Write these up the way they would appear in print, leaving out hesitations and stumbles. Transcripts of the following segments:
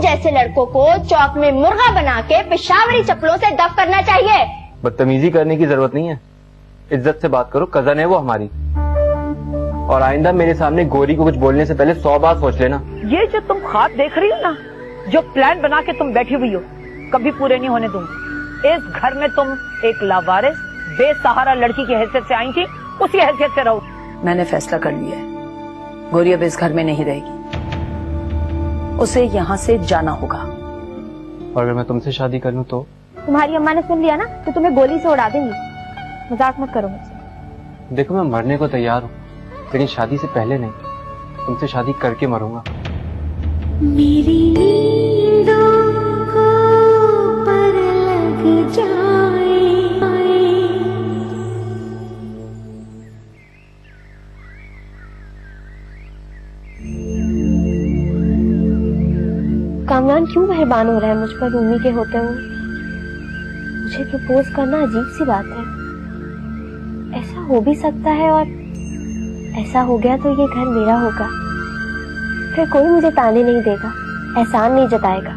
जैसे लड़कों को चौक में मुर्गा बना के पेशावरी चप्पलों से दफ करना चाहिए। बदतमीजी करने की जरूरत नहीं है, इज्जत से बात करो, कजन है वो हमारी। और आइंदा मेरे सामने गोरी को कुछ बोलने से पहले 100 बार सोच लेना। ये जो तुम ख्वाब देख रही हो ना, जो प्लान बना के तुम बैठी हुई हो, कभी पूरे नहीं होने दूंगी। इस घर में तुम एक लावारिस बेसहारा लड़की की हैसियत से आई थी, उसी हैसियत से रहो। मैंने फैसला कर लिया है, गोरी अब इस घर में नहीं रहेगी, उसे यहाँ से जाना होगा। और अगर मैं तुमसे शादी कर लूं तो? तुम्हारी अम्मा ने सुन लिया ना तो तुम्हें गोली से उड़ा देंगी। मजाक मत करो मुझसे। देखो मैं मरने को तैयार हूँ, लेकिन शादी से पहले नहीं, तुमसे शादी करके मरूंगा। मेरी नींदों को पर लग जाए। कामरान क्यों मेहरबान हो रहा है मुझ पर रूमी के होते हुए? मुझे प्रपोज करना अजीब सी बात है। ऐसा हो भी सकता है, और ऐसा हो गया तो ये घर मेरा होगा। फिर कोई मुझे ताने नहीं देगा, एहसान नहीं जताएगा।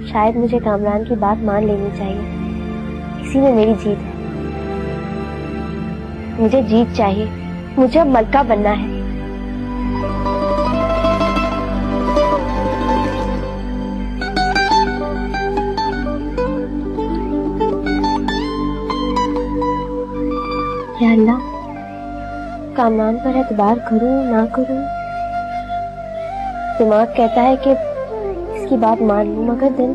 शायद मुझे कामरान की बात मान लेनी चाहिए, इसी में मेरी जीत है। मुझे जीत चाहिए, मुझे अब मलका बनना है। या अल्लाह, कामरान पर एतबार करूं ना करूं, दिमाग कहता है कि इसकी बात मान लूं, मगर दिल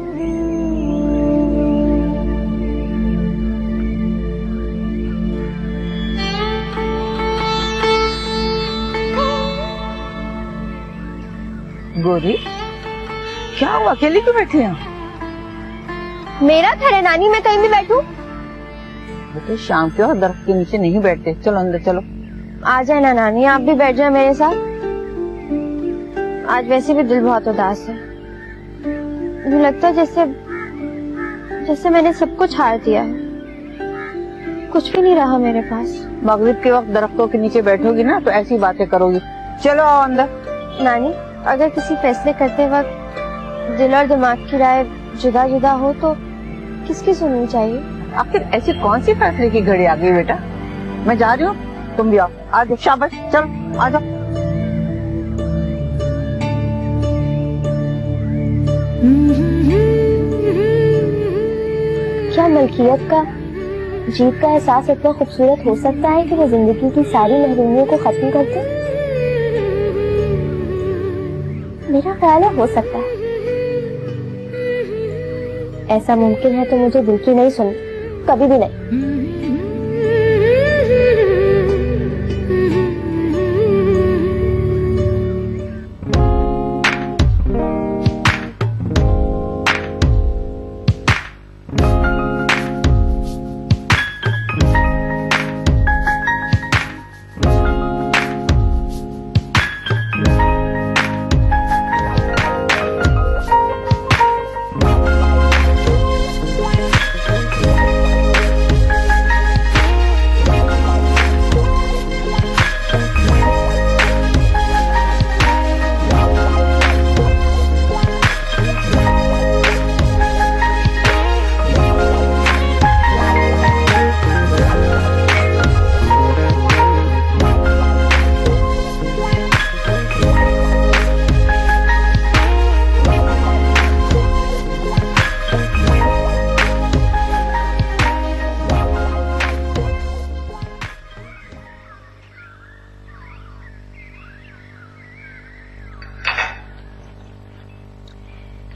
गोरी, क्या हुआ, अकेली क्यों बैठी हैं? मेरा घर है नानी, मैं कहीं भी बैठूं। बेटे शाम के वक्त दरख्त के नीचे नहीं बैठते, चलो अंदर चलो। आ जाए ना नानी, आप भी बैठ जाए मेरे साथ। आज वैसे भी दिल बहुत उदास है। मुझे लगता है जैसे मैंने सब कुछ हार दिया है, कुछ भी नहीं रहा मेरे पास। मगरिब के वक्त दरख्तों के नीचे बैठोगी ना तो ऐसी बातें करोगी। चलो आओ अंदर। नानी, अगर किसी फैसले करते वक्त दिल और दिमाग की राय जुदा जुदा हो तो किसकी सुननी चाहिए? आखिर ऐसी कौन सी फैसले की घड़ी आ गई बेटा? मैं जा रही हूँ, तुम भी आओ। आ जाओ, शाबाश, चलो आ जाओ। क्या मलकियत का, जीत का एहसास इतना खूबसूरत हो सकता है कि वो जिंदगी की सारी महरूमियों को खत्म कर दे? मेरा ख्याल है हो सकता है। ऐसा मुमकिन है तो मुझे दिल की नहीं सुननी, कभी भी नहीं।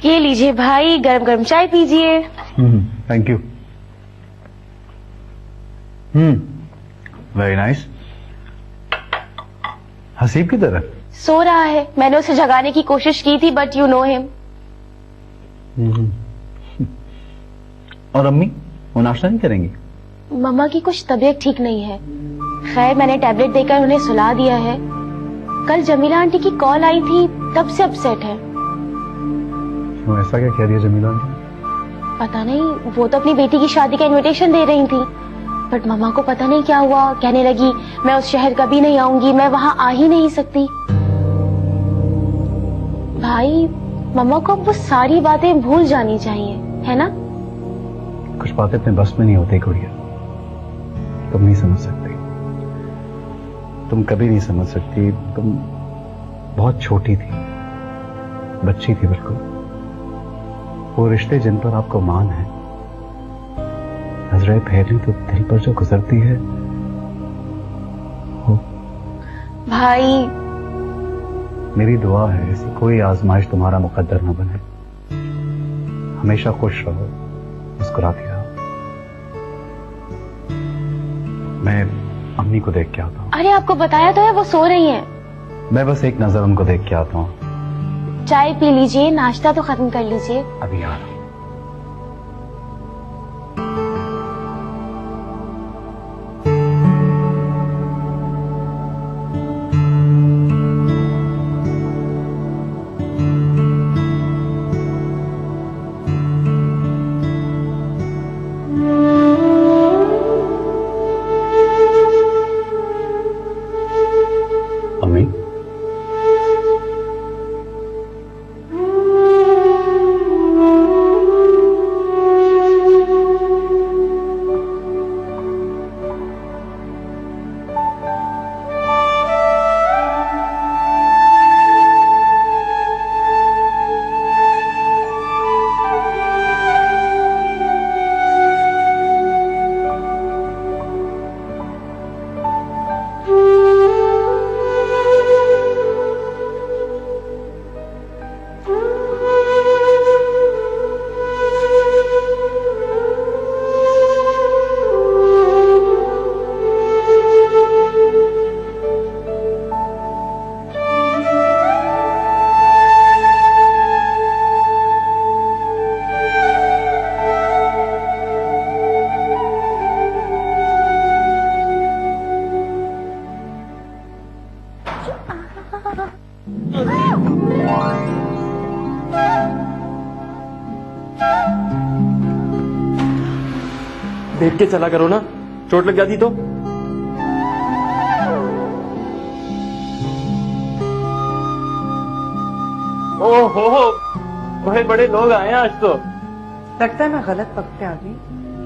ये लीजिए भाई, गरम गरम चाय पीजिए। Thank you. Very nice. Haseeb की तरह सो रहा है, मैंने उसे जगाने की कोशिश की थी, बट यू नो हिम। और अम्मी, वो नाश्ता नहीं करेंगी? मम्मा की कुछ तबीयत ठीक नहीं है। खैर मैंने टैबलेट देकर उन्हें सुला दिया है। कल जमीला आंटी की कॉल आई थी, तब से अपसेट है। वो ऐसा क्या कह रही है जमीला आंटी? पता नहीं, वो तो अपनी बेटी की शादी का इनविटेशन दे रही थी, बट मम्मा को पता नहीं क्या हुआ, कहने लगी मैं उस शहर कभी नहीं आऊंगी, मैं वहां आ ही नहीं सकती। भाई मम्मा को अब वो सारी बातें भूल जानी चाहिए, है ना? कुछ बातें अपने बस में नहीं होती गुड़िया, तुम नहीं समझ सकती, तुम कभी नहीं समझ सकती। तुम बहुत छोटी थी, बच्ची थी बिल्कुल। वो रिश्ते जिन पर आपको मान है, नजरें फेरने तो दिल पर जो गुजरती है वो। भाई मेरी दुआ है ऐसी कोई आजमाइश तुम्हारा मुकद्दर न बने। हमेशा खुश रहो, मुस्कुराती रहो। मैं अम्मी को देख के आता हूँ। अरे आपको बताया तो है, वो सो रही हैं। मैं बस एक नजर उनको देख के आता हूँ। चाय पी लीजिए, नाश्ता तो खत्म कर लीजिए। अभी आ रहा हूँ। अम्मी, देख के चला करो ना, चोट लग जाती तो। ओहो, बड़े बड़े लोग आए हैं आज तो। लगता है मैं गलत वक्त पे आ गई,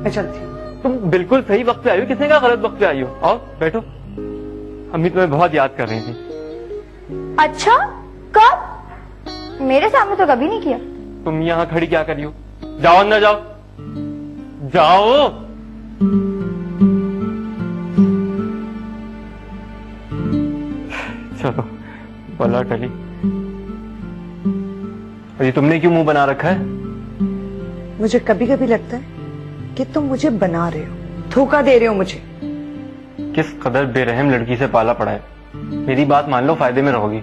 मैं चलती हूँ। तुम बिल्कुल सही वक्त पे आई हो, किसने कहा गलत वक्त पे आई हो? आओ बैठो, अम्मी तुम्हें बहुत याद कर रही थी। अच्छा, कब? मेरे सामने तो कभी नहीं किया। तुम यहाँ खड़ी क्या कर रही हो? जाओ अंदर जाओ, जाओ। चलो बला टली। ये तुमने क्यों मुंह बना रखा है? मुझे कभी कभी लगता है कि तुम मुझे बना रहे हो, धोखा दे रहे हो मुझे। किस कदर बेरहम लड़की से पाला पड़ा है। मेरी बात मान लो, फायदे में रहोगी।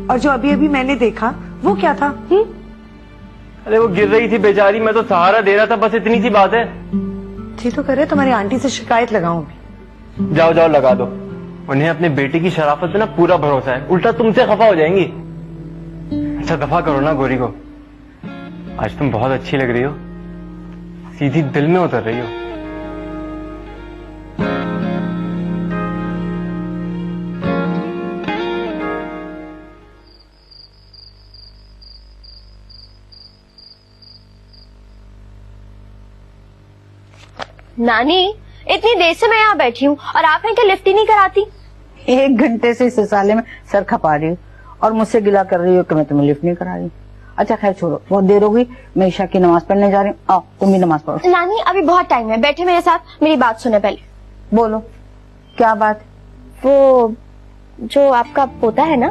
और जो अभी अभी मैंने देखा वो क्या था? अरे वो गिर रही थी बेचारी, मैं तो सहारा दे रहा था, बस इतनी सी बात है। जी तो करे तुम्हारी आंटी से शिकायत लगाऊं भी। जाओ जाओ लगा दो, उन्हें अपने बेटे की शराफत पे ना पूरा भरोसा है, उल्टा तुमसे खफा हो जाएंगी। अच्छा दफा करो ना गोरी को, आज तुम बहुत अच्छी लग रही हो, सीधी दिल में उतर रही हो। नानी, इतनी देर से मैं यहाँ बैठी हूँ और आप हैं कि लिफ्ट ही नहीं कराती? 1 घंटे से इस साले में सर खपा रही हूँ और मुझसे गिला कर रही हो कि मैं तुम्हें लिफ्ट नहीं करा रही। अच्छा खैर छोड़ो, बहुत देर हो गई, मैं ईशा की नमाज पढ़ने जा रही हूँ। आओ तुम भी नमाज पढ़ो। नानी अभी बहुत टाइम है, बैठे मेरे साथ, मेरी बात सुने पहले। बोलो क्या बात? वो जो आपका पोता है ना,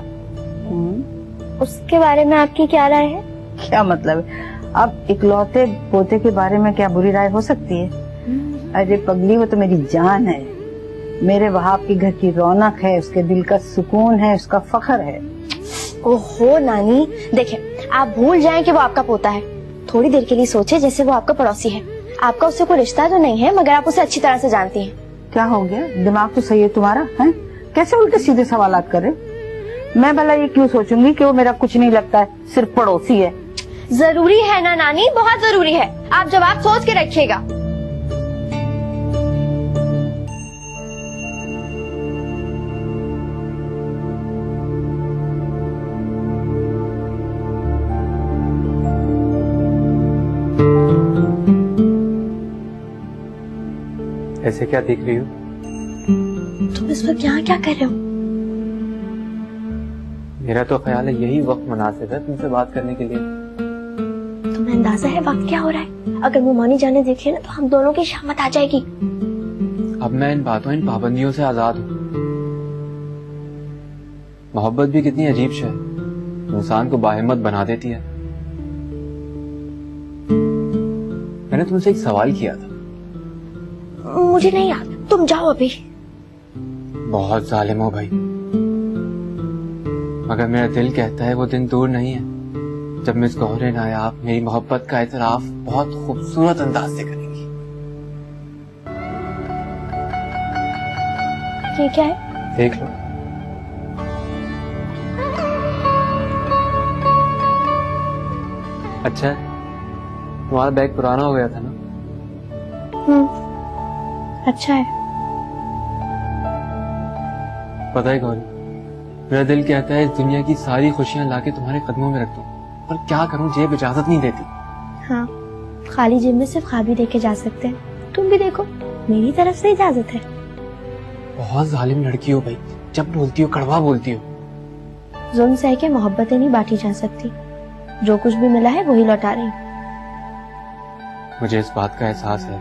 उसके बारे में आपकी क्या राय है? क्या मतलब है? अब इकलौते पोते के बारे में क्या बुरी राय हो सकती है? अरे पगली, वो तो मेरी जान है, मेरे वहाब के घर की रौनक है, उसके दिल का सुकून है, उसका फख्र है। ओहो नानी, देखिए आप भूल जाएं कि वो आपका पोता है। थोड़ी देर के लिए सोचे जैसे वो आपका पड़ोसी है। आपका उससे कोई रिश्ता तो नहीं है, मगर आप उसे अच्छी तरह से जानती हैं। क्या हो गया? दिमाग तो सही है तुम्हारा, है? कैसे उल्टे सीधे सवालात कर रहे? मैं भला ये क्यों सोचूंगी कि वो मेरा कुछ नहीं लगता है, सिर्फ पड़ोसी है। जरूरी है ना नानी, बहुत जरूरी है। आप जवाब सोच के रखिएगा। ऐसे क्या देख रही हो? तुम इस वक्त यहाँ क्या कर रहे हो? मेरा तो ख्याल है यही वक्त मुनासिब है तुमसे बात करने के लिए। तुम्हें अंदाजा है वक्त क्या हो रहा है? अगर मोमानी जाने देख ले ना तो हम दोनों की शामत आ जाएगी। अब मैं इन बातों, इन पाबंदियों से आजाद हूँ। मोहब्बत भी कितनी अजीब शय है, इंसान को बाहिम्मत बना देती है। मैंने तुमसे एक सवाल किया था। मुझे नहीं याद, तुम जाओ अभी। बहुत जालिम हो भाई, मगर मेरा दिल कहता है वो दिन दूर नहीं है जब मिस गौहर नायाब मेरी मोहब्बत का एतराफ बहुत खूबसूरत अंदाज से करेंगी। ये क्या है? देख लो। अच्छा है, तुम्हारा बैग पुराना हो गया था ना? अच्छा है। पता है गौरी, मेरा दिल कहता है इस दुनिया की सारी खुशियां लाके तुम्हारे कदमों में रख दूं, पर क्या करूं, जेब इजाजत नहीं देती। हाँ, खाली जेब में सिर्फ ख्वाब ही देखे जा सकते हैं। तुम भी देखो, मेरी तरफ से इजाजत है। बहुत जालिम लड़की हो भाई, जब बोलती हो कड़वा बोलती हो। जुल्म सह के मोहब्बतें नहीं बांटी जा सकती, जो कुछ भी मिला है वही लौटा रही। मुझे इस बात का एहसास है,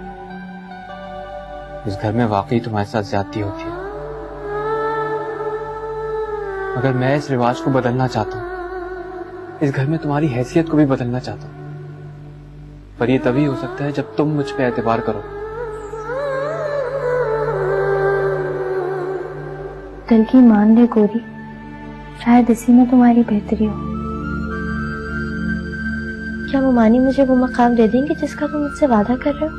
इस घर में वाकई तुम्हारे साथ ज्यादती होती है, मगर मैं इस रिवाज को बदलना चाहता हूँ। इस घर में तुम्हारी हैसियत को भी बदलना चाहता हूँ, पर यह तभी हो सकता है जब तुम मुझ पे एतबार करो। दिल की मान ले गोरी, शायद इसी में तुम्हारी बेहतरी हो। क्या मोमानी मुझे वो मकाम दे देंगे जिसका तुम मुझसे वादा कर रहे हो?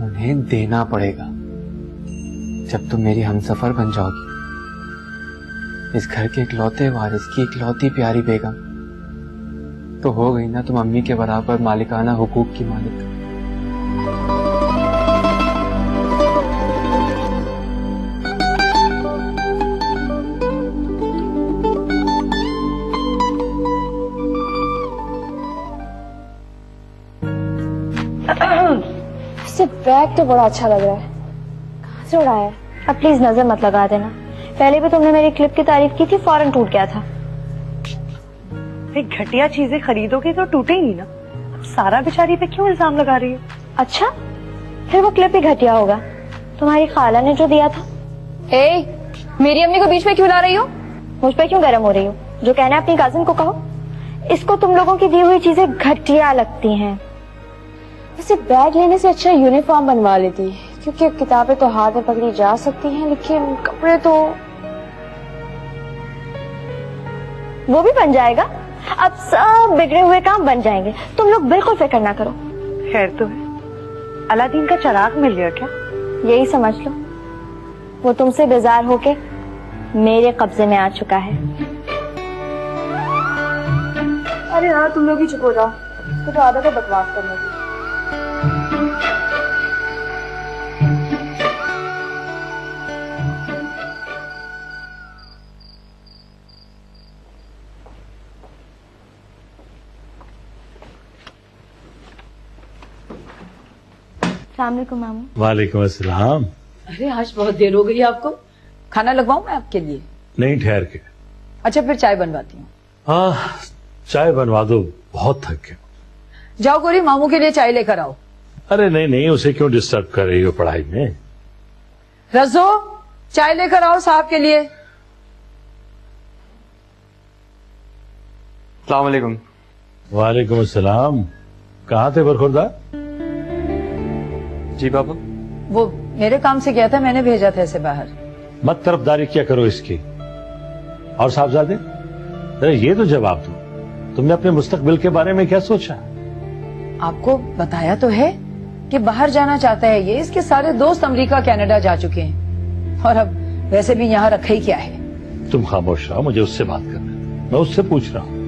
उन्हें देना पड़ेगा जब तुम मेरी हमसफर बन जाओगी, इस घर के इकलौते वारिस की इकलौती प्यारी बेगम। तो हो गई ना तुम अम्मी के बराबर मालिकाना हुकूक की मालिक। इससे बैग तो बड़ा अच्छा लग रहा है, कहाँ से उड़ाया है? अब प्लीज नजर मत लगा देना, पहले भी तुमने मेरी क्लिप की तारीफ की थी, फौरन टूट गया था। घटिया चीजें खरीदोगे तो टूटे ही नहीं ना। अब सारा बेचारी पे क्यों इल्जाम लगा रही है? अच्छा, फिर वो क्लिप ही घटिया होगा, तुम्हारी खाला ने जो दिया था। मेरी अम्मी को बीच में क्यों ला रही हो? मुझ पे क्यों गर्म हो रही हो? जो कहना है अपनी कजिन को कहो। इसको तुम लोगों की दी हुई चीजें घटिया लगती हैं। वैसे बैग लेने से अच्छा यूनिफॉर्म बनवा लेती, क्योंकि किताबें तो हाथ में पकड़ी जा सकती हैं, लेकिन कपड़े तो वो भी बन जाएगा। अब सब बिगड़े हुए काम बन जाएंगे, तुम लोग बिल्कुल फिक्र ना करो। खैर तो है, अलादीन का चिराग मिल गया क्या? यही समझ लो, वो तुमसे बेजार होके मेरे कब्जे में आ चुका है। अरे यार तुम लोग ही चुप हो जाओ, तो आदत है बकवास करने की। अस्सलामुअलैकुम मामू। वालेकुम अस्सलाम। अरे आज बहुत देर हो गई आपको, खाना लगवाऊं मैं आपके लिए? नहीं, ठहर के। अच्छा फिर चाय बनवाती हूँ। हाँ, चाय बनवा दो, बहुत थक गया। जाओ गोरी, मामू के लिए चाय लेकर आओ। अरे नहीं नहीं, उसे क्यों डिस्टर्ब कर रही हो पढ़ाई में? रजो, चाय लेकर आओ साहब के लिए। अस्सलाम वालेकुम। वालेकुम अस्सलाम। कहाँ थे बरखुरदार? जी बाबा। वो मेरे काम से गया था, मैंने भेजा था इसे बाहर। मत तरफदारी क्या करो इसकी। और साहबजादे, अरे ये तो जवाब दो, तुमने अपने मुस्तकबिल के बारे में क्या सोचा? आपको बताया तो है कि बाहर जाना चाहता है ये। इसके सारे दोस्त अमेरिका कनाडा जा चुके हैं, और अब वैसे भी यहाँ रखा ही क्या है। तुम खामोश रहो, मुझे उससे बात करने दो, मैं उससे पूछ रहा हूं।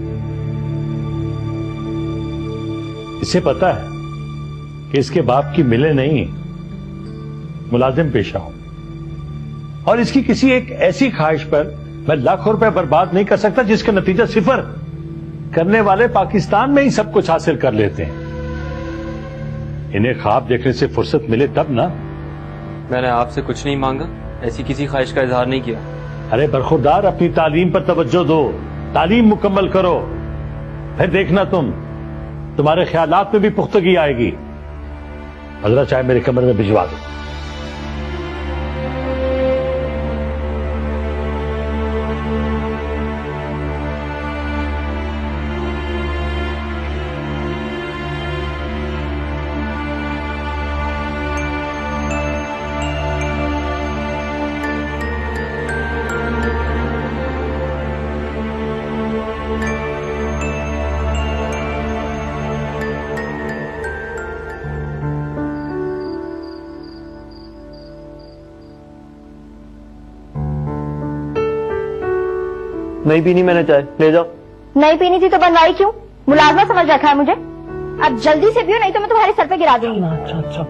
इसे पता है कि इसके बाप की मिले नहीं, मुलाजिम पेशा हो, और इसकी किसी एक ऐसी ख्वाहिश पर मैं लाखों रुपए बर्बाद नहीं कर सकता जिसका नतीजा सिफर। करने वाले पाकिस्तान में ही सब कुछ हासिल कर लेते हैं। इन्हें ख्वाब देखने से फुर्सत मिले तब ना, मैंने आपसे कुछ नहीं मांगा, ऐसी किसी ख्वाहिश का इजहार नहीं किया। अरे बरखुरदार, अपनी तालीम पर तवज्जो दो, तालीम मुकम्मल करो, फिर देखना तुम्हारे ख्यालात में भी पुख्तगी आएगी। हजरा चाहे मेरे कमरे में भिजवा दो। नहीं पीनी मैंने चाय, ले जाओ। नहीं पीनी थी तो बनवाई क्यों? मुलाजमा समझ रखा है मुझे। अब जल्दी से पियो, नहीं तो मैं तुम्हारे सर पे गिरा दूंगी। अच्छा।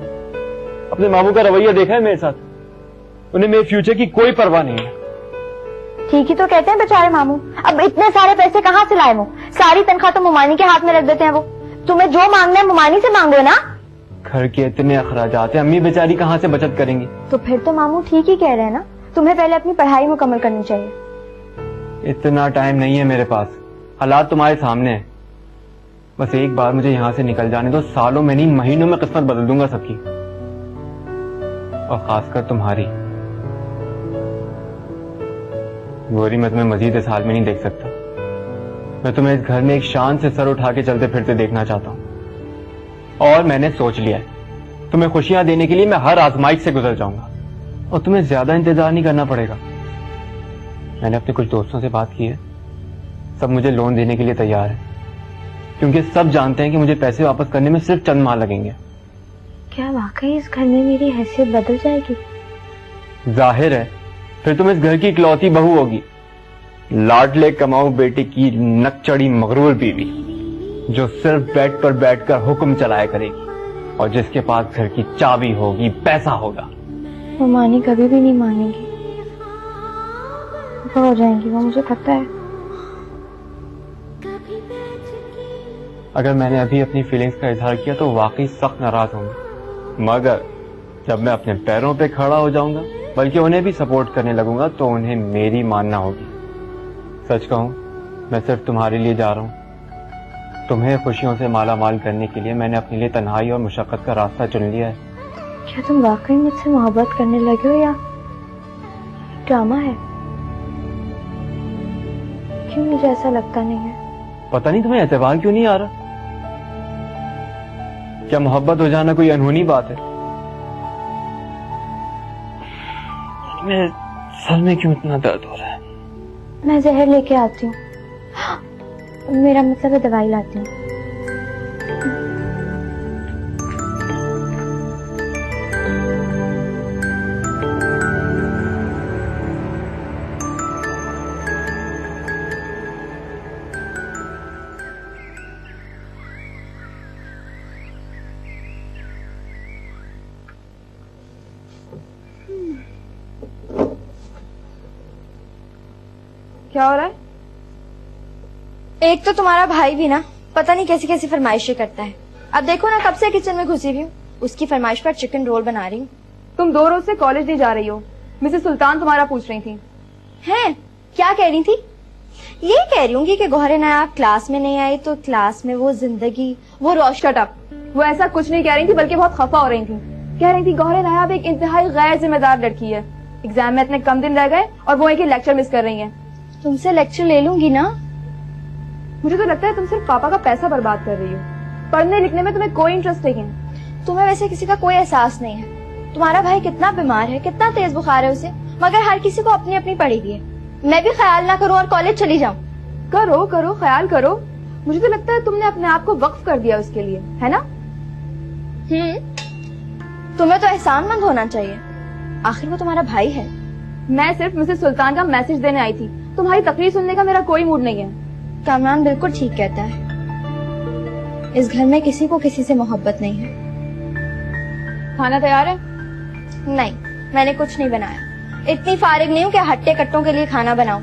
अपने मामू का रवैया देखा है मेरे साथ? उन्हें मेरे फ्यूचर की कोई परवाह नहीं है। ठीक ही तो कहते हैं बेचारे मामू। अब इतने सारे पैसे कहाँ से लाए वो? सारी तनख्वाह तो मुमानी के हाथ में रख देते हैं वो। तुम्हें जो मांगना है मुमानी से मांगो ना। घर के इतने अखराजात हैं, अम्मी बेचारी कहाँ से बचत करेंगी? तो फिर तो मामू ठीक ही कह रहे हैं ना, तुम्हें पहले अपनी पढ़ाई मुकम्मल करनी चाहिए। इतना टाइम नहीं है मेरे पास, हालात तुम्हारे सामने है। बस एक बार मुझे यहाँ से निकल जाने दो, सालों में नहीं महीनों में किस्मत बदल दूंगा सबकी, और खासकर तुम्हारी। गोरी, मैं तुम्हें मजीद इस हाल में नहीं देख सकता। मैं तुम्हें इस घर में एक शान से सर उठा के चलते फिरते देखना चाहता हूँ। और मैंने सोच लिया है, तुम्हें खुशियां देने के लिए मैं हर आजमाइश से गुजर जाऊंगा, और तुम्हें ज्यादा इंतजार नहीं करना पड़ेगा। मैंने अपने कुछ दोस्तों से बात की है, सब मुझे लोन देने के लिए तैयार है, क्योंकि सब जानते हैं कि मुझे पैसे वापस करने में सिर्फ चंद माह लगेंगे। क्या वाकई इस घर में मेरी हैसियत बदल जाएगी? जाहिर है, फिर तुम इस घर की इकलौती बहू होगी, लाडले कमाऊ बेटे की नकचड़ी मगरूर बीवी, जो सिर्फ बेड पर बैठकर हुक्म चलाया करेगी, और जिसके पास घर की चाबी होगी, पैसा होगा। वो मानी कभी भी नहीं मानेगी, हो जाएंगी वो, मुझे पता है। अगर मैंने अभी अपनी फीलिंग्स का इजहार किया तो वाकई सख्त नाराज होंगे, मगर जब मैं अपने पैरों पे खड़ा हो जाऊंगा, बल्कि उन्हें भी सपोर्ट करने लगूंगा, तो उन्हें मेरी मानना होगी। सच कहूं, मैं सिर्फ तुम्हारे लिए जा रहा हूं। तुम्हें खुशियों से माला माल करने के लिए मैंने अपने लिए तन्हाई और मुशक्कत का रास्ता चुन लिया है। क्या तुम वाकई मुझसे मोहब्बत करने लगे हो या ड्रामा है? क्यों मुझे ऐसा लगता नहीं है? पता नहीं तुम्हें एतबार क्यों नहीं आ रहा? क्या मोहब्बत हो जाना कोई अनहोनी बात है? मेरे सर में क्यों इतना दर्द हो रहा है? मैं जहर लेके आती हूँ, मेरा मतलब है दवाई लाती हूँ। क्या हो रहा है? एक तो तुम्हारा भाई भी ना पता नहीं कैसी कैसी फरमाइशें करता है। अब देखो ना, कब से किचन में घुसी हुई हूँ, उसकी फरमाइश पर चिकन रोल बना रही हूँ। तुम 2 रोज से कॉलेज नहीं जा रही हो, मिसेस सुल्तान तुम्हारा पूछ रही थी। हैं? क्या कह रही थी? ये कह रही हूँ कि गौहर नायाब क्लास में नहीं आई तो क्लास में वो जिंदगी, वो शट अप। वो ऐसा कुछ नहीं कह रही थी, बल्कि बहुत खफा हो रही थी। कह रही थी गौहर नायाब एक इंतहाई गैर जिम्मेदार लड़की है, एग्जाम में इतने कम दिन रह गए और वो एक ही लेक्चर मिस कर रही है। तुमसे लेक्चर ले लूंगी ना। मुझे तो लगता है तुम सिर्फ पापा का पैसा बर्बाद कर रही हो, पढ़ने लिखने में तुम्हें कोई इंटरेस्ट नहीं है। तुम्हें वैसे किसी का कोई एहसास नहीं है। तुम्हारा भाई कितना बीमार है, कितना तेज बुखार है उसे, मगर हर किसी को अपनी अपनी पड़ी हुई है। मैं भी ख्याल ना करूं और कॉलेज चली जाऊं? करो करो, ख्याल करो। मुझे तो लगता है तुमने अपने आप को वक्फ कर दिया उसके लिए, है ना? तुम्हें तो एहसानमंद होना चाहिए, आखिर वो तुम्हारा भाई है। मैं सिर्फ मिसेस सुल्तान का मैसेज देने आई थी, तुम्हारी तकरीर सुनने का मेरा कोई मूड नहीं है। कामरान बिल्कुल ठीक कहता है, इस घर में किसी को किसी से मोहब्बत नहीं है। खाना तैयार है? नहीं, मैंने कुछ नहीं बनाया। इतनी फारिग नहीं हूँ कि हट्टे कट्टों के लिए खाना बनाऊं।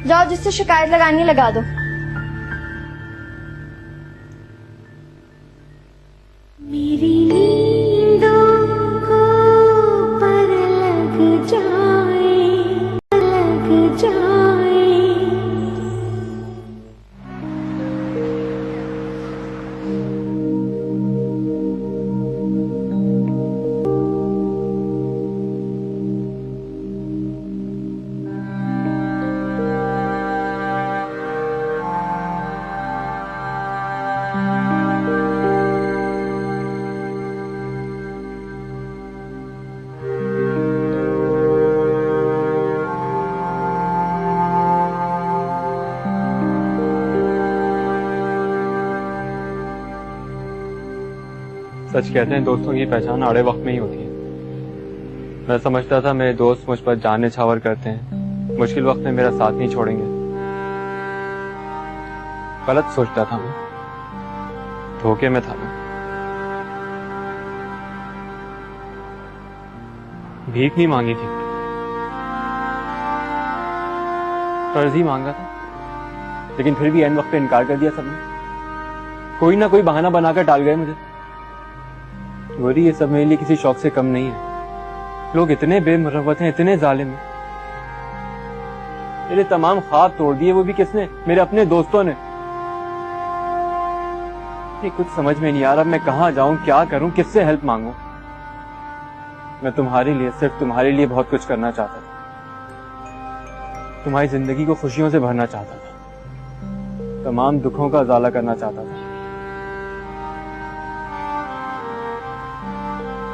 जाओ, जिससे शिकायत लगानी लगा दो। मेरी नींदों को सच कहते हैं दोस्तों की पहचान आड़े वक्त में ही होती है। मैं समझता था मेरे दोस्त मुझ पर जान न्यौछावर करते हैं, मुश्किल वक्त में मेरा साथ नहीं छोड़ेंगे। गलत सोचता था मैं, धोखे में था मैं। भीख नहीं मांगी थी, कर्ज ही मांगा था, लेकिन फिर भी एंड वक्त पे इनकार कर दिया सबने। कोई ना कोई बहाना बनाकर टाल गए मुझे। गौरी, ये सब मेरे लिए किसी शौक से कम नहीं है। लोग इतने बेमुरव्वत हैं, इतने जालिम हैं। मेरे तमाम ख्वाब तोड़ दिए, वो भी किसने? मेरे अपने दोस्तों ने। ये कुछ समझ में नहीं आ रहा, मैं कहाँ जाऊं, क्या करूं, किससे हेल्प मांगूं। मैं तुम्हारे लिए, सिर्फ तुम्हारे लिए बहुत कुछ करना चाहता था। तुम्हारी जिंदगी को खुशियों से भरना चाहता था, तमाम दुखों का उजाला करना चाहता था।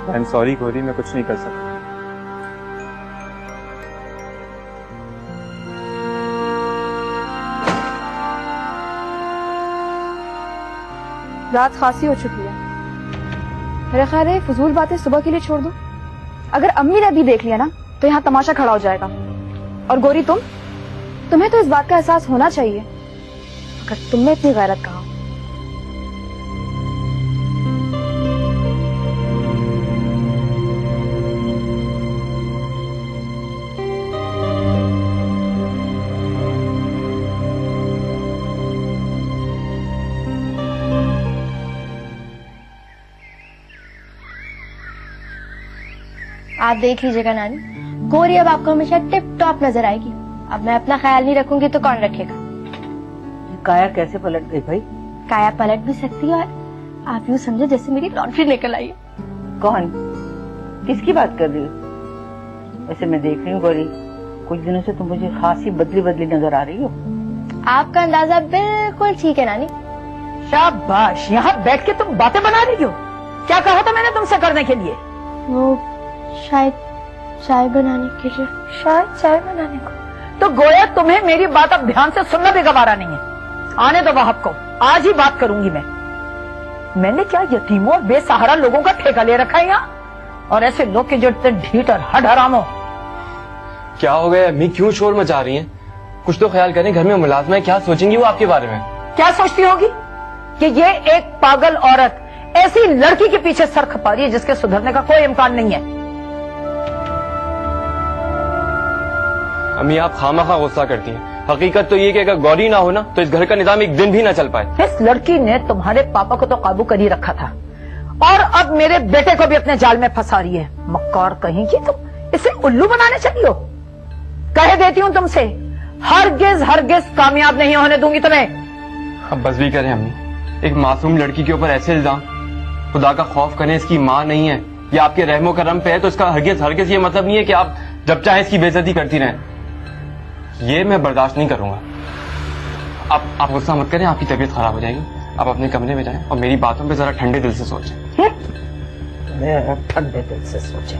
आई एम सॉरी गौरी, मैं कुछ नहीं कर सकता। रात खासी हो चुकी है, मेरा ख्याल है फजूल बातें सुबह के लिए छोड़ दो। अगर अम्मी ने भी देख लिया ना तो यहाँ तमाशा खड़ा हो जाएगा। और गौरी, तुम्हें तो इस बात का एहसास होना चाहिए, अगर तुमने इतनी गैरत कहा। आप देख लीजिएगा नानी, गौरी अब आपको हमेशा टिप टॉप नजर आएगी। अब मैं अपना ख्याल नहीं रखूंगी तो कौन रखेगा? काया कैसे पलट गई भाई? काया पलट भी सकती है, और आप यूँ समझो जैसे मेरी लॉटरी निकल आई है। कौन? किसकी बात कर रही हो? वैसे मैं देख रही हूँ गौरी, कुछ दिनों से तुम मुझे खासी बदली बदली नजर आ रही हो। आपका अंदाजा बिल्कुल ठीक है नानी। शाबाश, यहाँ बैठ के तुम बातें बना रही हो। क्या कहा था मैंने तुमसे करने के लिए? वो शायद चाय बनाने के लिए। शायद चाय बनाने को? तो गोया तुम्हें मेरी बात अब ध्यान से सुनना भी गवारा नहीं है। आने दो वहाब को, आज ही बात करूंगी मैं। मैंने क्या यतीमों और बेसहारा लोगों का ठेका ले रखा है यहाँ? और ऐसे लोग के जो इतने ढीठ और हड हराम हो। क्या हो गया अम्मी, क्यों शोर मचा रही हैं? कुछ तो ख्याल करें, घर में मुलाजमा है, क्या सोचेंगी वो आपके बारे में? क्या सोचती होगी कि ये एक पागल औरत ऐसी लड़की के पीछे सर खपा रही है जिसके सुधरने का कोई इम्कान नहीं है। अम्मी, आप खामखा गुस्सा करती हैं। हकीकत तो ये कि अगर गौरी ना हो ना तो इस घर का निजाम एक दिन भी ना चल पाए। इस लड़की ने तुम्हारे पापा को तो काबू कर ही रखा था, और अब मेरे बेटे को भी अपने जाल में फंसा रही है। मक्कार कहीं की, तुम इसे उल्लू बनाने चली हो। कह देती हूँ तुमसे, हरगिज हरगिज कामयाब नहीं होने दूंगी तुम्हें। अब बस भी करें अम्मी, एक मासूम लड़की के ऊपर ऐसे इल्जाम। खुदा का खौफ करें, इसकी माँ नहीं है, ये आपके रहमो करम पे है, तो इसका हरगिज हरगिज ये मतलब नहीं है कि आप जब चाहे इसकी बेइज्जती करती रहें। ये मैं बर्दाश्त नहीं करूंगा। आप गुस्सा मत करें, आपकी तबीयत खराब हो जाएगी। आप अपने कमरे में जाएं और मेरी बातों पे जरा ठंडे दिल से सोचें। ठंडे दिल से सोचें।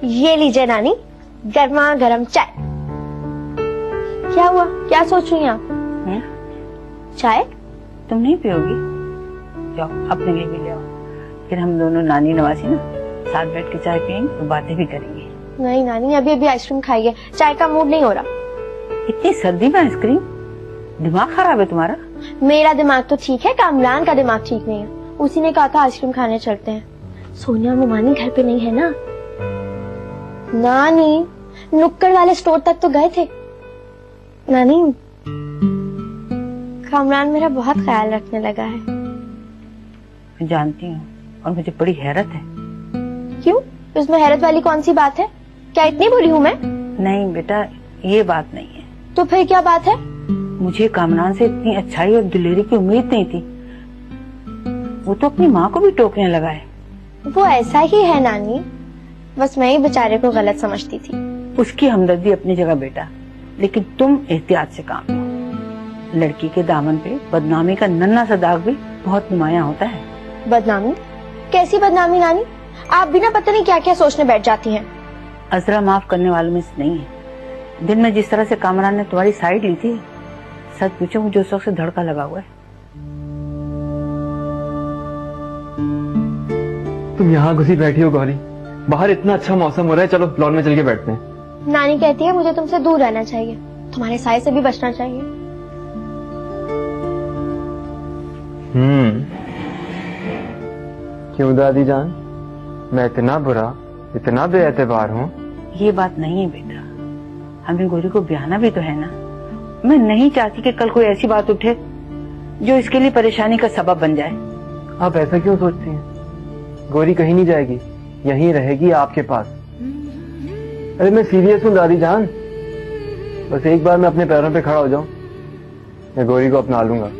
ये लीजिए नानी, गर्मा गर्म चाय। क्या हुआ, क्या सोच रही हैं आप? चाय तुम नहीं पियोगी? जाओ अपने लिए भी ले आओ, फिर हम दोनों नानी नवासी ना साथ बैठ के चाय पियेंगे तो बातें भी करेंगे। नहीं नानी, अभी अभी आइसक्रीम खाई है, चाय का मूड नहीं हो रहा। इतनी सर्दी में आइसक्रीम? दिमाग खराब है तुम्हारा? मेरा दिमाग तो ठीक है, कामरान का दिमाग ठीक नहीं है। उसी ने कहा था आइसक्रीम खाने चलते हैं। सोनिया मुमानी घर पे नहीं है ना? नानी, नुक्कड़ वाले स्टोर तक तो गए थे। नानी, कामरान मेरा बहुत ख्याल रखने लगा है। मैं जानती हूँ, और मुझे बड़ी हैरत है। क्यों? इसमें हैरत वाली कौन सी बात है? क्या इतनी बुरी हूँ मैं? नहीं बेटा, ये बात नहीं है। तो फिर क्या बात है? मुझे कामरान से इतनी अच्छाई और दिलेरी की उम्मीद नहीं थी। वो तो अपनी माँ को भी टोकने लगा है। वो ऐसा ही है नानी, बस मैं ही बेचारे को गलत समझती थी। उसकी हमदर्दी अपनी जगह बेटा, लेकिन तुम एहतियात से काम लो। लड़की के दामन पे बदनामी का नन्हा सा दाग भी बहुत नुमाया होता है। बदनामी? कैसी बदनामी नानी? आप भी ना पता नहीं क्या क्या सोचने बैठ जाती हैं। अजरा माफ करने वालों में से नहीं है। दिन में जिस तरह से कामरान ने तुम्हारी साइड ली थी, सच पूछो मुझे उस वक्त से धड़का लगा हुआ है। तुम यहाँ घुसी बैठी हो गौरी, बाहर इतना अच्छा मौसम हो रहा है, चलो लॉन में चल के बैठते हैं। नानी कहती है मुझे तुमसे दूर रहना चाहिए, तुम्हारे साय से भी बचना चाहिए। क्यों दादी जान, मैं इतना बुरा, इतना बेएतबार हूँ? ये बात नहीं है बेटा, हमें गोरी को ब्याहना भी तो है ना। मैं नहीं चाहती कि कल कोई ऐसी बात उठे जो इसके लिए परेशानी का सबब बन जाए। आप ऐसा क्यों सोचती हैं? गोरी कहीं नहीं जाएगी, यहीं रहेगी आपके पास। अरे मैं सीरियस हूँ दादी जान, बस एक बार मैं अपने पैरों पे खड़ा हो जाऊं, मैं गोरी को अपना लूंगा।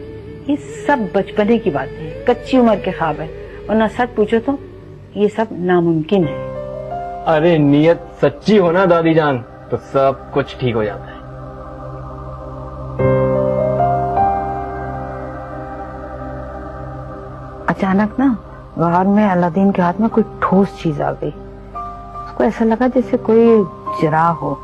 ये सब बचपने की बातें हैं, कच्ची उम्र के ख्वाब है, वरना सच पूछो तो ये सब नामुमकिन है। अरे नियत सच्ची हो ना दादी जान, तो सब कुछ ठीक हो जाता है। अचानक ना गार में अलादीन के हाथ में कोई ठोस चीज आ गई। उसको ऐसा लगा जैसे कोई चिराग हो,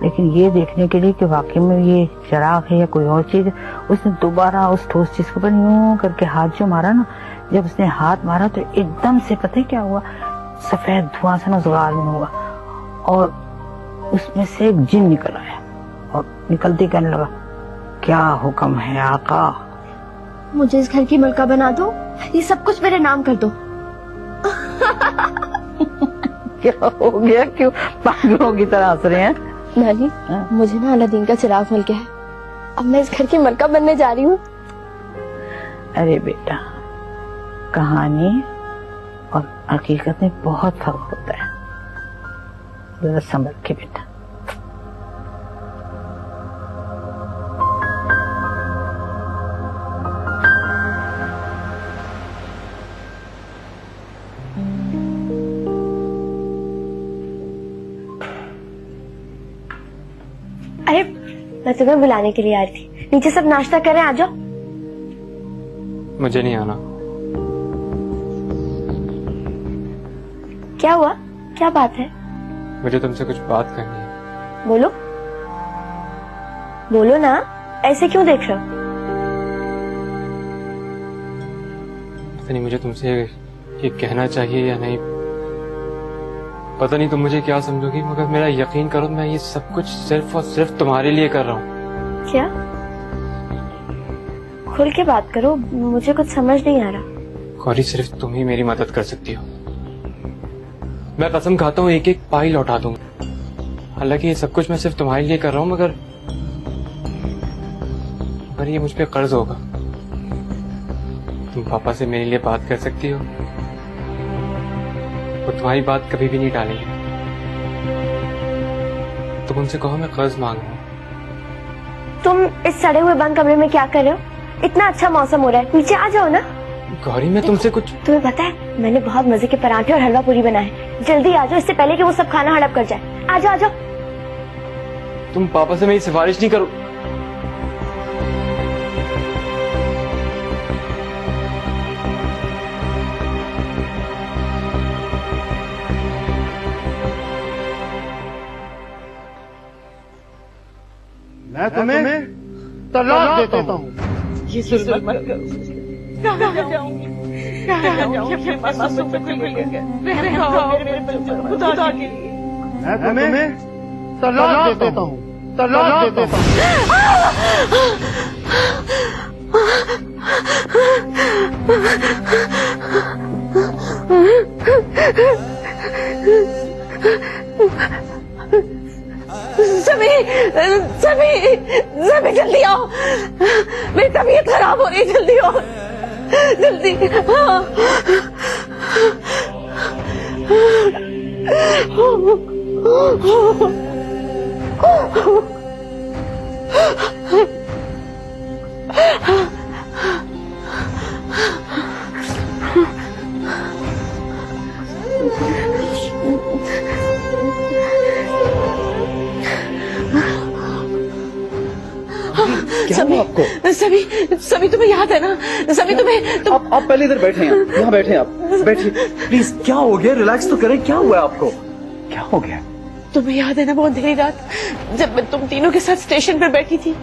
लेकिन ये देखने के लिए कि वाकई में ये चिराग है या कोई और चीज है, उसने दोबारा उस ठोस चीज के ऊपर यूं करके हाथ जो मारा ना, जब उसने हाथ मारा तो एकदम से पता है क्या हुआ, सफेद धुआं सा ना उस गार में हुआ और उसमें से एक जिन निकल आया और निकलते कहने लगा, क्या हुक्म है आका? मुझे इस घर की मलका बना दो, ये सब कुछ मेरे नाम कर दो। क्या हो गया, क्यों पागलों की तरह हंस रहे हैं? नानी, मुझे ना अलादीन का चिराग मिल गया है, अब मैं इस घर की मलका बनने जा रही हूँ। अरे बेटा, कहानी और हकीकत में बहुत फर्क होता है, जरा संभल के बेटा। अरे मैं तुम्हें बुलाने के लिए आ रही थी, नीचे सब नाश्ता कर रहे हैं, आ जाओ। मुझे नहीं आना। क्या हुआ, क्या बात है? मुझे तुमसे कुछ बात करनी है। बोलो बोलो ना, ऐसे क्यों देख रहे हो? पता नहीं मुझे तुमसे ये कहना चाहिए या नहीं, पता नहीं तुम मुझे क्या समझोगी, मगर मेरा यकीन करो मैं ये सब कुछ सिर्फ और सिर्फ तुम्हारे लिए कर रहा हूँ। क्या? खुल के बात करो, मुझे कुछ समझ नहीं आ रहा। गौरी, सिर्फ तुम ही मेरी मदद कर सकती हो। मैं कसम खाता हूँ एक एक पाई लौटा दूंगा। हालांकि ये सब कुछ मैं सिर्फ तुम्हारे लिए कर रहा हूँ, मगर ये मुझ पे कर्ज होगा। तुम पापा से मेरे लिए बात कर सकती हो, वो तुम्हारी बात कभी भी नहीं टालेंगे। तुम उनसे कहो मैं कर्ज मांग रहा हूँ। तुम इस सड़े हुए बंद कमरे में क्या कर रहे हो? इतना अच्छा मौसम हो रहा है, नीचे आ जाओ ना। गौरी, मैं तुमसे कुछ, तुम्हें पता है मैंने बहुत मजे के पराठे और हलवा पूरी बनाए, जल्दी आ जाओ, इससे पहले कि वो सब खाना हड़प कर जाए। आ जाओ आ जाओ। तुम पापा से मेरी सिफारिश नहीं करो। मैं तुम्हें तलाक देता हूँ। ये जुल्म मत करो। कहाँ जाऊंगी? कहाँ जाऊंगी? अपने मासूम बच्चे को लेकर। रहम खाओ मेरे बच्चे पर, खुदा के लिए। मैं तुम्हें तलाक देता हूँ, तलाक देता सभी सभी सभी जल्दी आओ, मेरी तबीयत खराब हो रही है, जल्दी आओ, जल्दी। क्या हुआ आपको? सभी तुम्हें याद है ना? सभी तुम्हें आप पहले इधर बैठे हैं, यहाँ बैठे आप, बैठिए प्लीज। क्या हो गया? रिलैक्स तो करें। क्या हुआ आपको? क्या हो गया? तुम्हें याद है ना वो अंधेरी रात जब मैं तुम तीनों के साथ स्टेशन पर बैठी थी?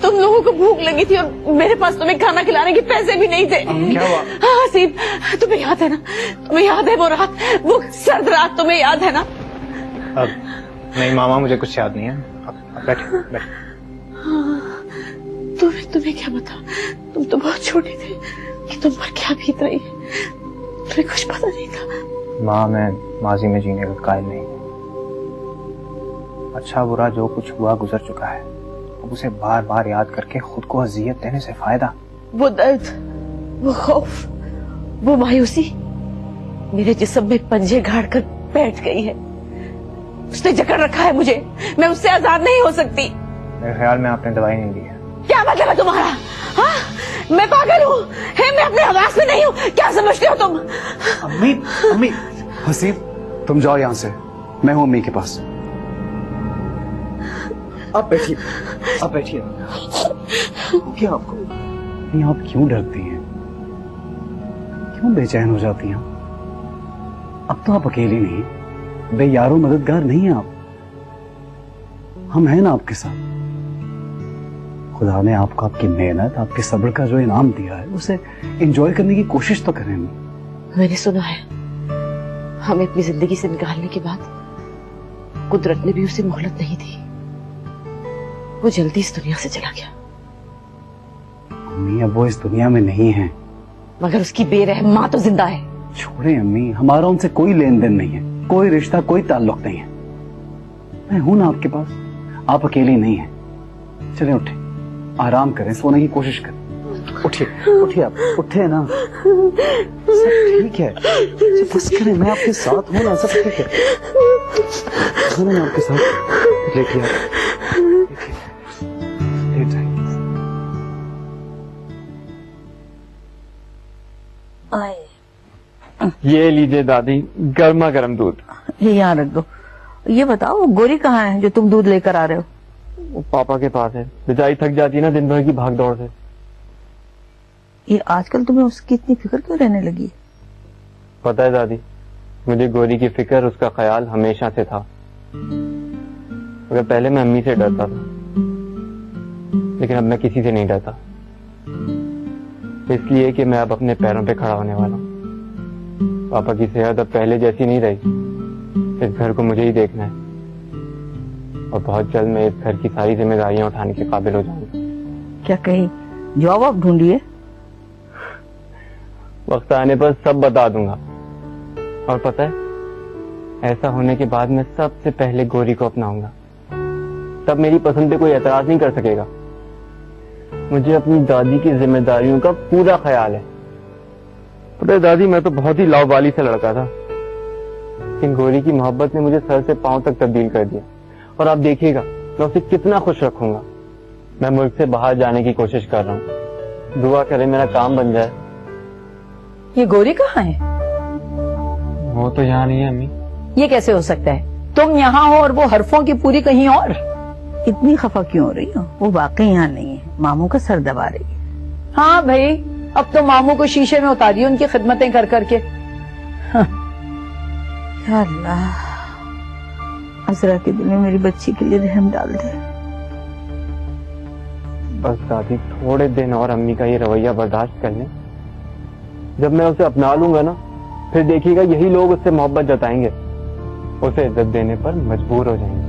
तुम लोगों को भूख लगी थी और मेरे पास तुम्हें खाना खिलाने के पैसे भी नहीं थे। क्या हुआ? हाँ हसीब, तुम्हें याद है ना? तुम्हें याद है वो रात, वो सर्द रात तुम्हें याद है ना? नहीं मामा, मुझे कुछ याद नहीं है। अब बैठे। तुम्हें क्या पता? तुम तो बहुत छोटे थे कि तुम पर क्या बीत रही है। तुम्हें कुछ पता नहीं था। माँ, मैं माजी में जीने का कायल नहीं। अच्छा बुरा जो कुछ हुआ गुजर चुका है, अब उसे बार बार याद करके खुद को अजियत देने से फायदा। वो दर्द, वो खौफ, वो मायूसी मेरे जिस्म में पंजे गाड़ कर बैठ गई है। उसने जकड़ रखा है मुझे। मैं उससे आजाद नहीं हो सकती। मेरे ख्याल में आपने दवाई नहीं दी है। क्या मतलब है तुम्हारा? हाँ, मैं पागल हूँ? मैं अपने हवास में नहीं हूँ? क्या समझते हो तुम? अम्मी हसीब, तुम जाओ यहाँ से, मैं हूँ अम्मी के पास। आप बैठिए, आप बैठिए। क्या आपको? नहीं, आप क्यों डरती हैं? क्यों बेचैन हो जाती हैं? अब तो आप अकेली नहीं, बेयारो मददगार नहीं हैं आप। हम हैं ना आपके साथ। खुदा ने आपको आपकी मेहनत, आपके सब्र का जो इनाम दिया है, उसे एंजॉय करने की कोशिश तो करें। मैंने सुना है हमें अपनी जिंदगी से निकालने के बाद कुदरत ने भी उसे मोहलत नहीं दी। वो जल्दी इस दुनिया से चला गया। अम्मी, अब वो इस दुनिया में नहीं है। मगर उसकी बेरहम माँ तो जिंदा है। छोड़े अम्मी, हमारा उनसे कोई लेन देन नहीं है, कोई रिश्ता, कोई ताल्लुक नहीं है। मैं हूं ना आपके पास, आप अकेली नहीं हैं। चलें, उठे, आराम करें, सोने की कोशिश करें। उठिए आप, उठे ना, सब ठीक है। बस करें, मैं आपके साथ हूं ना, सब ठीक है। मैं आपके साथ। लेटिए आप, लेट जाइए। ये लीजिए दादी, गर्मा गर्म दूध। ये यहाँ रख दो। ये बताओ, गोरी कहाँ है जो तुम दूध लेकर आ रहे हो? वो पापा के पास है। बेचारी थक जाती है ना दिन भर की भाग दौड़ से। ये आजकल तुम्हें उसकी इतनी फिक्र क्यों रहने लगी? पता है दादी, मुझे गोरी की फिक्र, उसका ख्याल हमेशा से था। मगर पहले मैं अम्मी से डरता था, लेकिन अब मैं किसी से नहीं डरता। इसलिए कि मैं अब अपने पैरों पे खड़ा होने वाला हूँ। पापा की सेहत अब पहले जैसी नहीं रही। इस घर को मुझे ही देखना है और बहुत जल्द मैं इस घर की सारी जिम्मेदारियां उठाने के काबिल हो जाऊंगा। क्या कहीं जॉब आप ढूंढिए? वक्त आने पर सब बता दूंगा। और पता है, ऐसा होने के बाद मैं सबसे पहले गोरी को अपनाऊंगा। तब मेरी पसंद पे कोई एतराज नहीं कर सकेगा। मुझे अपनी दादी की जिम्मेदारियों का पूरा ख्याल है। पता है दादी, मैं तो बहुत ही लावाली से लड़का था, लेकिन गोरी की मोहब्बत ने मुझे सर से पांव तक तब्दील कर दिया। और आप देखिएगा मैं उसे कितना खुश रखूंगा। मैं मुल्क से बाहर जाने की कोशिश कर रहा हूँ। दुआ करें मेरा काम बन जाए। ये गोरी कहाँ है? वो तो यहाँ नहीं है अम्मी। ये कैसे हो सकता है? तुम यहाँ हो और वो हरफों की पूरी कहीं और। इतनी खफा क्यों हो रही हो? वो वाकई यहाँ नहीं है, मामू का सर दबा रही है। हाँ भाई, अब तो मामू को शीशे में उतारिए उनकी खिदमतें कर करके। हाँ। या अल्लाह, अजरा के दिल में मेरी बच्ची के लिए रहम डाल दे। बस दादी, थोड़े दिन और अम्मी का ये रवैया बर्दाश्त कर लें। जब मैं उसे अपना लूंगा ना, फिर देखिएगा यही लोग उससे मोहब्बत जताएंगे, उसे इज्जत देने पर मजबूर हो जाएंगे।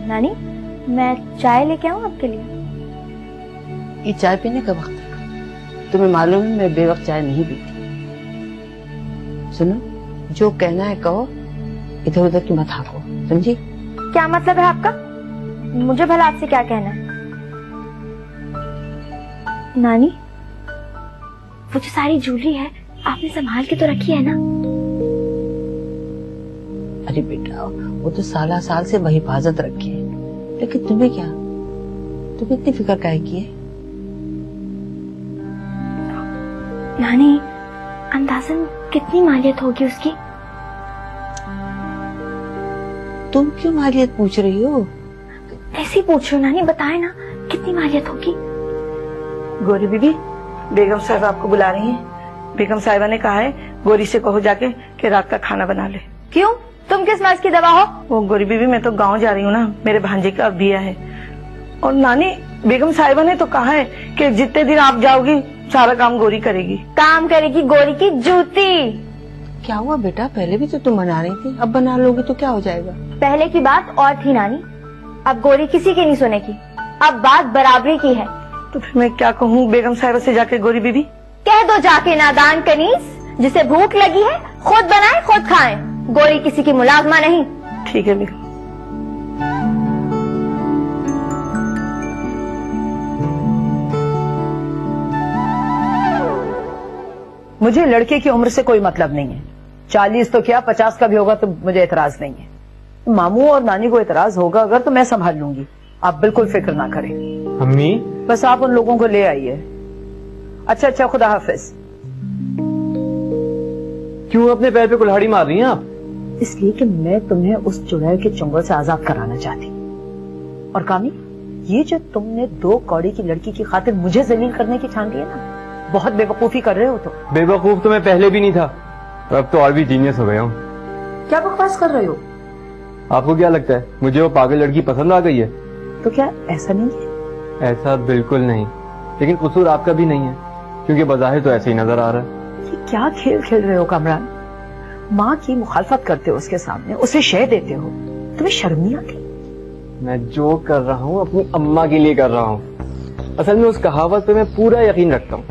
नानी, मैं चाय लेके आऊं आपके लिए? ये चाय पीने का वक्त है? तुम्हें मालूम है मैं बेवक्त चाय नहीं पीती। सुनो, जो कहना है कहो, इधर उधर की मत हाको, समझी? क्या मतलब है आपका? मुझे भला आपसे क्या कहना है? नानी, वो जो सारी ज्वेलरी है आपने संभाल के तो रखी है ना? अरे बेटा, वो तो साला साल से बहिफाजत रखी है। लेकिन तुम्हें क्या, तुम्हें इतनी फिक्र काहे की है? नानी, अंदाजन कितनी मालियत होगी उसकी? तुम क्यों मालियत पूछ रही हो? ऐसे ही पूछ रही हूँ नानी, बताए ना कितनी मालियत होगी। गौरी बीबी, बेगम साहिबा आपको बुला रही हैं। बेगम साहिबा ने कहा है गौरी से कहो जाके कि रात का खाना बना ले। क्यों? तुम किस मर्ज की दवा हो? वो गौरी बीबी, मैं तो गांव जा रही हूँ ना, मेरे भांजे का बिया है। और नानी, बेगम साहिबा ने तो कहा है कि जितने दिन आप जाओगी सारा काम गौरी करेगी। काम करेगी गौरी की जूती। क्या हुआ बेटा, पहले भी तो तुम बना रही थी, अब बना लोगी तो क्या हो जाएगा? पहले की बात और थी नानी, अब गौरी किसी की नहीं सुनेगी, अब बात बराबरी की है। तो फिर मैं क्या कहूँ बेगम साहिबा से जाके गौरी बीबी? कह दो जाके नादान कनीज, जिसे भूख लगी है खुद बनाए खुद खाएं, गौरी किसी की मुलाजमा नहीं। ठीक है बेगम। मुझे लड़के की उम्र से कोई मतलब नहीं है, 40 तो क्या 50 का भी होगा तो मुझे एतराज नहीं है। मामू और नानी को एतराज होगा अगर तो मैं संभाल लूंगी, आप बिल्कुल फिक्र ना करें। अम्मी, बस आप उन लोगों को ले आइए। अच्छा, खुदा हाफिज। क्यों अपने पैर पे कुल्हाड़ी मार रही हैं आप? इसलिए कि मैं तुम्हें उस चुड़ैल के चंगुल से आजाद कराना चाहती हूँ। और कामी, ये जो तुमने 2 कौड़ी की लड़की की खातिर मुझे जलील करने की ठान ली है ना, बहुत बेवकूफी कर रहे हो। तो बेवकूफ तो मैं पहले भी नहीं था, और अब तो और भी जीनियस हो गया हूँ। क्या बकवास कर रहे हो? आपको क्या लगता है मुझे वो पागल लड़की पसंद आ गई है? तो क्या ऐसा नहीं है? ऐसा बिल्कुल नहीं, लेकिन कसूर आपका भी नहीं है, क्योंकि बज़ाहिर तो ऐसे ही नजर आ रहा है। ये क्या खेल खेल रहे हो कामरान? माँ की मुखालफत करते हो उसके सामने, उसे शह देते हो, तुम्हें शर्म नहीं आती? मैं जो कर रहा हूँ अपनी अम्मा के लिए कर रहा हूँ। असल में उस कहावत पे मैं पूरा यकीन रखता हूँ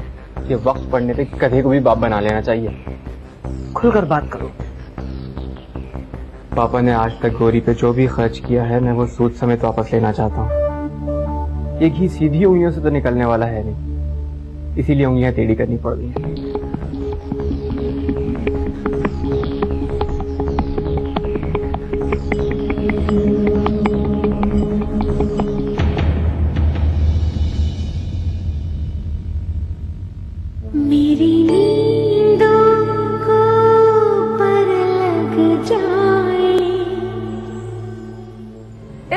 कि वक्त पड़ने पे गधे को भी बाप बना लेना चाहिए। खुलकर बात करो। पापा ने आज तक गौरी पे जो भी खर्च किया है, मैं वो सूद समेत वापस लेना चाहता हूँ। एक ही सीधी उंगलियों से तो निकलने वाला है नहीं, इसीलिए उंगलियां टेढ़ी करनी पड़ रही हैं। मेरी नींदों को पर लग जाए।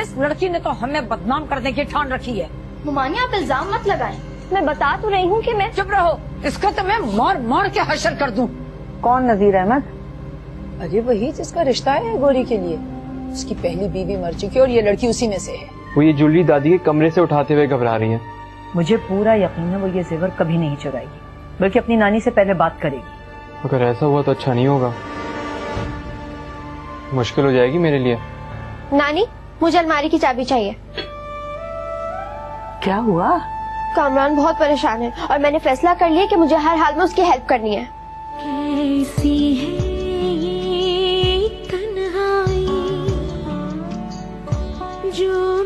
इस लड़की ने तो हमें बदनाम करने की ठान रखी है। मुमानी, आप इल्जाम मत लगाएं, मैं बता तो रही हूँ कि मैं। चुप रहो, इसको तो मैं मार मार के हशर कर दूं। कौन नजीर अहमद? अरे वही जिसका रिश्ता है गौरी के लिए, उसकी पहली बीवी मर चुकी और ये लड़की उसी में से है। वो ये ज्वेलरी दादी के कमरे से उठाते हुए घबरा रही है। मुझे पूरा यकीन है वो ये जेवर कभी नहीं चुराएगी, बल्कि अपनी नानी से पहले बात करेगी। अगर ऐसा हुआ तो अच्छा नहीं होगा, मुश्किल हो जाएगी मेरे लिए। नानी, मुझे अलमारी की चाबी चाहिए। क्या हुआ? कामरान बहुत परेशान है और मैंने फैसला कर लिया कि मुझे हर हाल में उसकी हेल्प करनी है। कैसी है ये तन्हाई जो